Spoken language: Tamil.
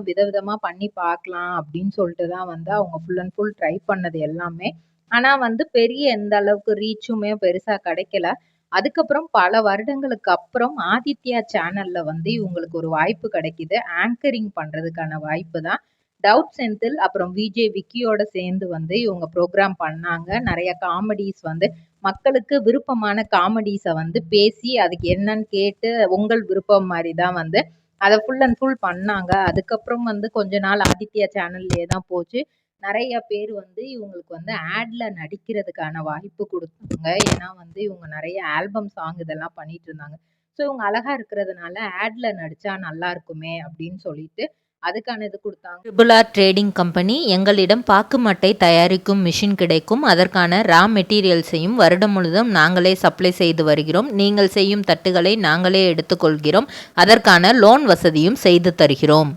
விதவிதமா பண்ணி பார்க்கலாம் அப்படின்னு சொல்லிட்டு தான் வந்து அவங்க ஃபுல் அண்ட் ஃபுல் ட்ரை பண்ணது எல்லாமே. ஆனா வந்து பெரிய எந்த அளவுக்கு ரீச்சுமே பெருசா கிடைக்கல. அதுக்கப்புறம் பல வருடங்களுக்கு அப்புறம் ஆதித்யா சேனல்ல வந்து இவங்களுக்கு ஒரு வாய்ப்பு கிடைக்குது. ஆங்கரிங் பண்றதுக்கான வாய்ப்பு தான். டவுட் செந்தில் அப்புறம் விஜே விக்கியோட சேர்ந்து வந்து இவங்க ப்ரோக்ராம் பண்ணாங்க. நிறைய காமெடிஸ் வந்து மக்களுக்கு விருப்பமான காமெடிஸை வந்து பேசி அதுக்கு என்னன்னு கேட்டு உங்கள் விருப்பம் மாதிரி தான் வந்து அதை ஃபுல் அண்ட் ஃபுல் பண்ணாங்க. அதுக்கப்புறம் வந்து கொஞ்ச நாள் ஆதித்யா சேனல்லே தான் போச்சு. நிறைய பேர் வந்து இவங்களுக்கு வந்து ஆட்ல நடிக்கிறதுக்கான வாய்ப்பு கொடுத்தாங்க. ஏன்னா வந்து இவங்க நிறைய ஆல்பம் சாங் இதெல்லாம் பண்ணிட்டு இருந்தாங்க. ஸோ இவங்க அழகா இருக்கிறதுனால ஆட்ல நடிச்சா நல்லா இருக்குமே அப்படின்னு சொல்லிட்டு அதுக்கான இது கொடுத்தாங்க. ட்ரிபிள் ஆர் ட்ரேடிங் கம்பெனி எங்களிடம் பாக்கு மட்டை தயாரிக்கும் மிஷின் கிடைக்கும். அதற்கான ரா மெட்டீரியல்ஸையும் வருடம் முழுதும் நாங்களே சப்ளை செய்து வருகிறோம். நீங்கள் செய்யும் தட்டுகளை நாங்களே எடுத்துக்கொள்கிறோம். அதற்கான லோன் வசதியும் செய்து தருகிறோம்.